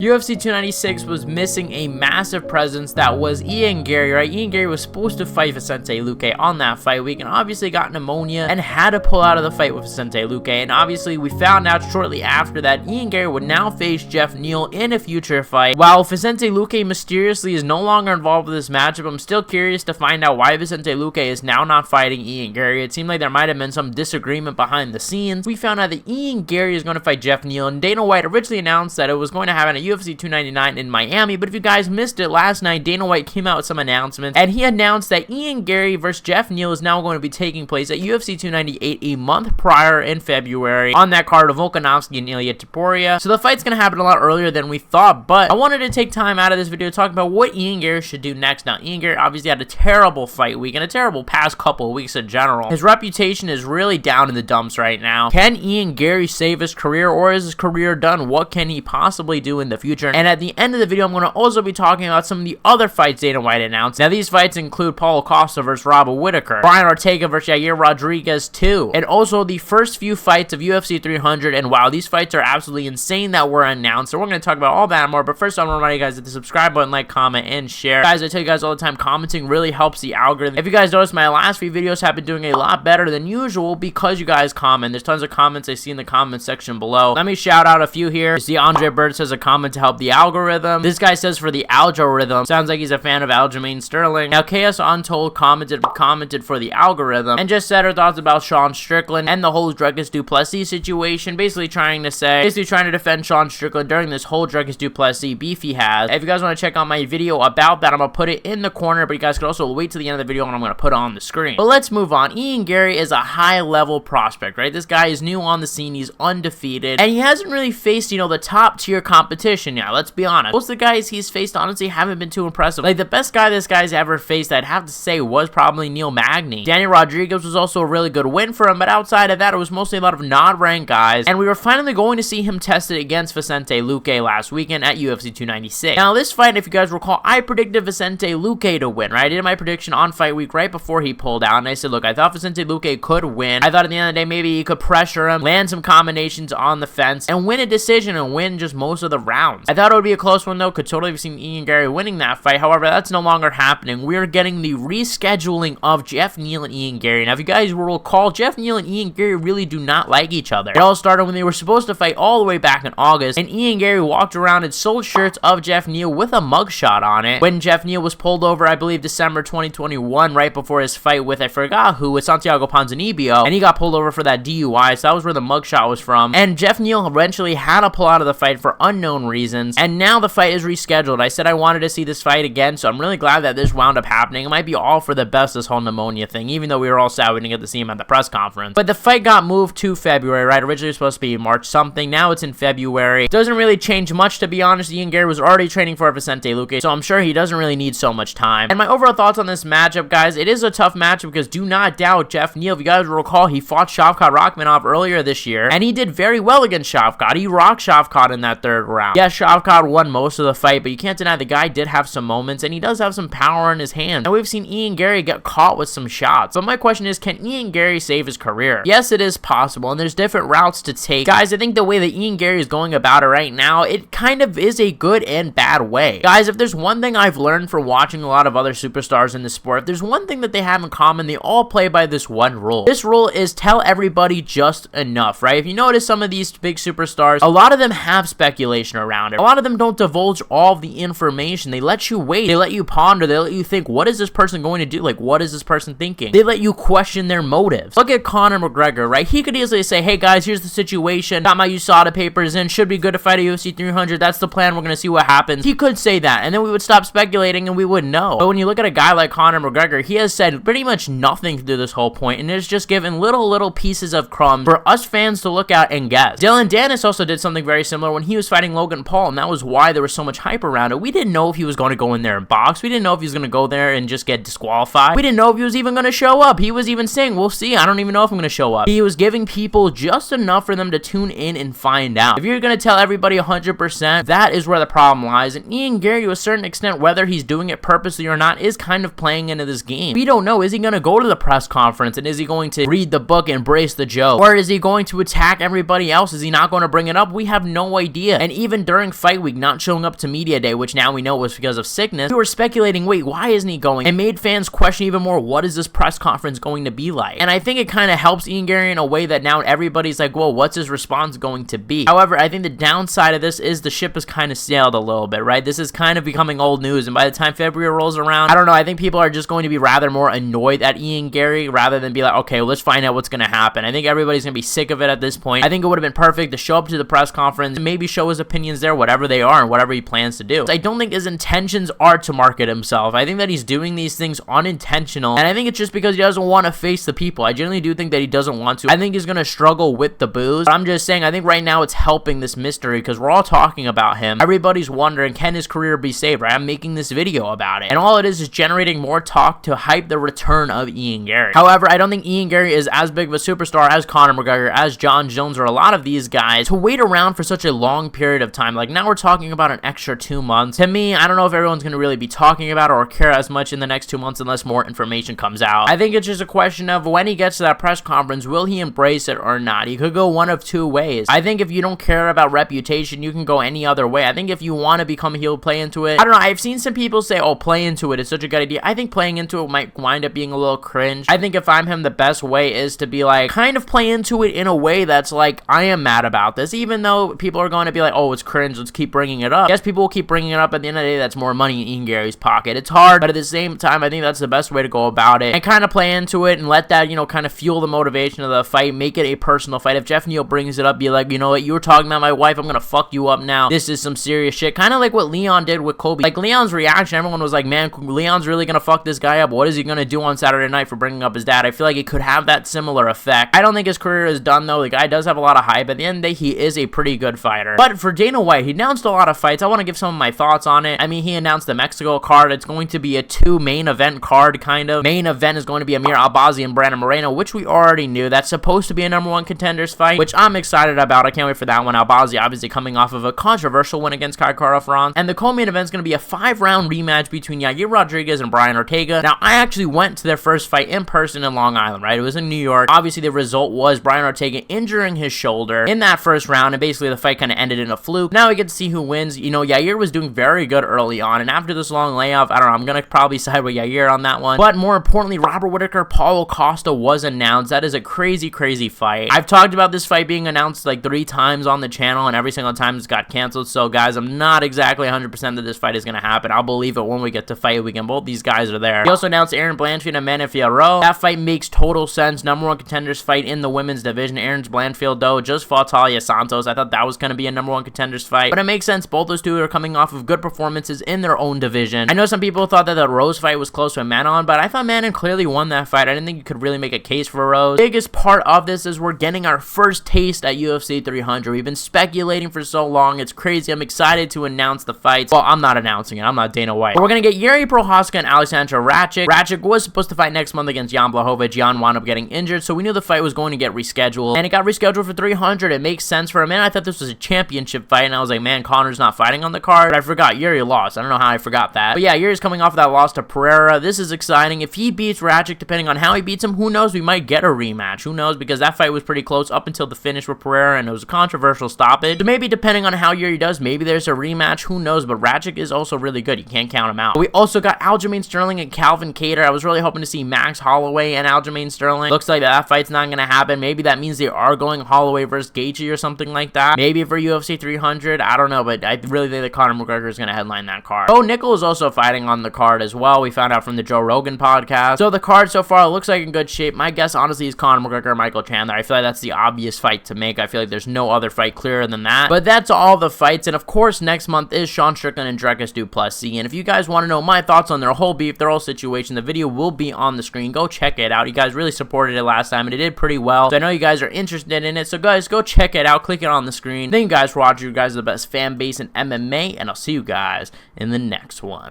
UFC 296 was missing a massive presence that was Ian Garry, right? Ian Garry was supposed to fight Vicente Luque on that fight week and obviously got pneumonia and had to pull out of the fight with Vicente Luque. And obviously we found out shortly after that Ian Garry would now face Geoff Neal in a future fight. While Vicente Luque mysteriously is no longer involved with this matchup, I'm still curious to find out why Vicente Luque is now not fighting Ian Garry. It seemed like there might have been some disagreement behind the scenes. We found out that Ian Garry is going to fight Geoff Neal, and Dana White originally announced that it was going to happen at UFC 299 in Miami, but if you guys missed it, last night Dana White came out with some announcements, and he announced that Ian Garry versus Geoff Neal is now going to be taking place at UFC 298 a month prior in February on that card of Volkanovski and Ilya Topuria. So the fight's going to happen a lot earlier than we thought, but I wanted to take time out of this video to talk about what Ian Garry should do next. Now, Ian Garry obviously had a terrible fight week and a terrible past couple of weeks in general. His reputation is really down in the dumps right now. Can Ian Garry save his career, or is his career done? What can he possibly do in the future? And at the end of the video, I'm going to also be talking about some of the other fights Dana White announced. Now, these fights include Paulo Costa versus Robert Whittaker, Brian Ortega versus Yair Rodriguez 2, and also the first few fights of UFC 300. And wow, these fights are absolutely insane that were announced. So we're going to talk about all that and more. But first, I want to remind you guys that the subscribe button, like, comment, and share. Guys, I tell you guys all the time, commenting really helps the algorithm. If you guys notice, my last few videos have been doing a lot better than usual because you guys comment. There's tons of comments I see in the comment section below. Let me shout out a few here. You see Andre Bird says a comment to help the algorithm. This guy says for the algorithm. Sounds like he's a fan of Aljamain Sterling. Now, Chaos Untold commented for the algorithm and just said her thoughts about Sean Strickland and the whole Dricus du Plessis situation. Basically trying to defend Sean Strickland during this whole Dricus du Plessis beef he has. If you guys want to check out my video about that, I'm going to put it in the corner, but you guys can also wait to the end of the video and I'm going to put it on the screen. But let's move on. Ian Garry is a high-level prospect, right? This guy is new on the scene. He's undefeated, and he hasn't really faced, the top-tier competition yet. Let's be honest. Most of the guys he's faced, honestly, haven't been too impressive. Like, the best guy this guy's ever faced, I'd have to say, was probably Neil Magny. Daniel Rodriguez was also a really good win for him, but outside of that, it was mostly a lot of non-ranked guys, and we were finally going to see him tested against Vicente Luque last weekend at UFC 296. Now, this fight, if you guys recall, I predicted Vicente Luque to win, right? I did my prediction on fight week right before he pulled out, and I said, look, I thought Vicente Luque could win. I thought at the end of the day, maybe he could pressure him, land some combinations on the fence, and win a decision and win just most of the rounds. I thought it would be a close one, though. Could totally have seen Ian Garry winning that fight. However, that's no longer happening. We're getting the rescheduling of Geoff Neal and Ian Garry. Now, if you guys will recall, Geoff Neal and Ian Garry really do not like each other. It all started when they were supposed to fight all the way back in August, and Ian Garry walked around and sold shirts of Geoff Neal with a mugshot on it when Geoff Neal was pulled over, I believe, December 2021, right before his fight with, I forgot who, with Santiago Ponzinibbio, and he got pulled over for that DUI, so that was where the mugshot was from. And Geoff Neal eventually had to pull out of the fight for unknown reasons, and now the fight is rescheduled. I said I wanted to see this fight again, so I'm really glad that this wound up happening. It might be all for the best, this whole pneumonia thing, even though we were all sad we didn't get to see him at the press conference. But the fight got moved to February, right? Originally it was supposed to be March something. Now it's in February. Doesn't really change much, to be honest. Ian Garry was already training for Vicente Luque, so I'm sure he doesn't really need so much time. And my overall thoughts on this matchup, guys, it is a tough matchup because do not doubt Geoff Neal. If you guys recall, he fought Shavkat Rakhmonov earlier this year, and he did very well against Shavkat. He rocked Shavkat in that third round. Yes, Shavkat won most of the fight, but you can't deny the guy did have some moments, and he does have some power in his hands. And we've seen Ian Garry get caught with some shots. But my question is, can Ian Garry save his career? Yes, it is possible, and there's different routes to take. Guys, I think the way that Ian Garry is going about it right now, it kind of is a good and bad way. Guys, if there's one thing I've learned from watching a lot of other superstars in the sport, if there's one thing that they have in common, they all play by this one rule. This rule is tell everybody just enough, right? If you notice some of these big superstars, a lot of them have speculation around it. A lot of them don't divulge all of the information. They let you wait. They let you ponder. They let you think, what is this person going to do? Like, what is this person thinking? They let you question their motives. Look at Conor McGregor, right? He could easily say, hey guys, here's the situation. Got my USADA papers in. Should be good to fight at UFC 300. That's the plan. We're going to see what happens. He could say that, and then we would stop speculating and we wouldn't know. But when you look at a guy like Conor McGregor, he has said pretty much nothing through this whole point, and is just given little pieces of crumbs for us fans to look at and guess. Dylan Dennis also did something very similar when he was fighting Logan Paul, and that was why there was so much hype around it. We didn't know if he was going to go in there and box. We didn't know if he was going to go there and just get disqualified. We didn't know if he was even going to show up. He was even saying, we'll see. I don't even know if I'm going to show up. He was giving people just enough for them to tune in and find out. If you're going to tell everybody 100%, that is where the problem lies. And Ian Garry, to a certain extent, whether he's doing it purposely or not, is kind of playing into this game. We don't know. Is he going to go to the press conference and is he going to read the book and embrace the joke? Or is he going to attack everybody else? Is he not going to bring it up? We have no idea. And even during fight week not showing up to media day, which now we know was because of sickness, we were speculating, wait, why isn't he going? And made fans question even more, what is this press conference going to be like? And I think it kind of helps Ian Garry in a way that now everybody's like, well, what's his response going to be? However, I think the downside of this is the ship has kind of sailed a little bit, right? This is kind of becoming old news, and by the time February rolls around, I don't know, I think people are just going to be rather more annoyed at Ian Garry rather than be like, okay, well, let's find out what's going to happen. I think everybody's going to be sick of it at this point. I think it would have been perfect to show up to the press conference and maybe show his opinions there, whatever they are and whatever he plans to do. I don't think his intentions are to market himself. I think that he's doing these things unintentional, and I think it's just because he doesn't want to face the people. I genuinely do think that he doesn't want to. I think he's going to struggle with the boos, but I'm just saying, I think right now it's helping this mystery because we're all talking about him. Everybody's wondering, can his career be saved, right? I'm making this video about it, and all it is generating more talk to hype the return of Ian Garry. However, I don't think Ian Garry is as big of a superstar as Conor McGregor, as Jon Jones, or a lot of these guys to wait around for such a long period of time. Like, now we're talking about an extra 2 months. To me, I don't know if everyone's going to really be talking about it or care as much in the next 2 months unless more information comes out. I think it's just a question of when he gets to that press conference, will he embrace it or not? He could go one of two ways. I think if you don't care about reputation, you can go any other way. I think if you want to become a heel, play into it. I don't know, I've seen some people say, oh, play into it, it's such a good idea. I think playing into it might wind up being a little cringe. I think if I'm him, the best way is to be like, kind of play into it in a way that's like, I am mad about this, even though people are going to be like, oh, it's cringe, let's keep bringing it up. Yes, people will keep bringing it up. At the end of the day, that's more money in Ian Garry's pocket. It's hard, but at the same time, I think that's the best way to go about it, and kind of play into it and let that, you know, kind of fuel the motivation of the fight, make it a personal fight. If Geoff Neal brings it up, be like, you know what, you were talking about my wife, I'm gonna fuck you up now, this is some serious shit, kind of like what Leon did with Kobe. Like, Leon's reaction, everyone was like, man, Leon's really gonna fuck this guy up, what is he gonna do on Saturday night for bringing up his dad? I feel like it could have that similar effect. I don't think his career is done though. The guy does have a lot of hype. At the end of the day, he is a pretty good fighter. But for Dana White, he announced a lot of fights. I want to give some of my thoughts on it. I mean, he announced the Mexico card. It's going to be a 2 main event card, kind of. Main event is going to be Amir Albazi and Brandon Moreno, which we already knew. That's supposed to be a #1 contenders fight, which I'm excited about. I can't wait for that one. Albazi obviously coming off of a controversial win against Kai Kara-France. And the co-main event is going to be a 5-round rematch between Yair Rodriguez and Brian Ortega. Now, I actually went to their first fight in person in Long Island, right? It was in New York. Obviously, the result was Brian Ortega injuring his shoulder in that first round, and basically the fight kind of ended in a fluke. Now we get to see who wins. You know, Yair was doing very good early on, and after this long layoff, I don't know, I'm going to probably side with Yair on that one. But more importantly, Robert Whittaker, Paulo Costa was announced. That is a crazy, crazy fight. I've talked about this fight being announced like 3 times on the channel, and every single time it's got canceled. So, guys, I'm not exactly 100% that this fight is going to happen. I'll believe it when we get to fight weekend. Both these guys are there. He also announced Aaron Blanchfield and Manny Fierro. That fight makes total sense. #1 contenders fight in the women's division. Aaron Blanchfield, though, just fought Talia Santos. I thought that was going to be a #1 contenders fight, but it makes sense. Both those two are coming off of good performances in their own division. I know some people thought that the Rose fight was close with Manon, but I thought Manon clearly won that fight. I didn't think you could really make a case for Rose. The biggest part of this is we're getting our first taste at UFC 300. We've been speculating for so long. It's crazy. I'm excited to announce the fights. Well, I'm not announcing it. I'm not Dana White. But we're going to get Yuri Prochazka and Alexandra Rakic. Rakic was supposed to fight next month against Jan Blachowicz. Jan wound up getting injured, so we knew the fight was going to get rescheduled, and it got rescheduled for 300. It makes sense for a minute. I thought this was a championship fight, and I was like, man, Conor's not fighting on the card. But I forgot Yuri lost. I don't know how I forgot that. But yeah, Yuri's coming off of that loss to Pereira. This is exciting. If he beats Rakic, depending on how he beats him, who knows? We might get a rematch. Who knows? Because that fight was pretty close up until the finish with Pereira, and it was a controversial stoppage. So maybe depending on how Yuri does, maybe there's a rematch. Who knows? But Rakic is also really good. You can't count him out. We also got Aljamain Sterling and Calvin Kattar. I was really hoping to see Max Holloway and Aljamain Sterling. Looks like that fight's not going to happen. Maybe that means they are going Holloway versus Gaethje or something like that. Maybe for UFC 300. I don't know, but I really think that Conor McGregor is going to headline that card. Bo Nickel is also fighting on the card as well. We found out from the Joe Rogan podcast. So the card so far looks like in good shape. My guess, honestly, is Conor McGregor or Michael Chandler. I feel like that's the obvious fight to make. I feel like there's no other fight clearer than that. But that's all the fights. And of course, next month is Sean Strickland and Dricus du Plessis. And if you guys want to know my thoughts on their whole beef, their whole situation, the video will be on the screen. Go check it out. You guys really supported it last time, and it did pretty well. So I know you guys are interested in it. So guys, go check it out. Click it on the screen. Thank you guys for watching. You guys are the best fan base in MMA, and I'll see you guys in the next one.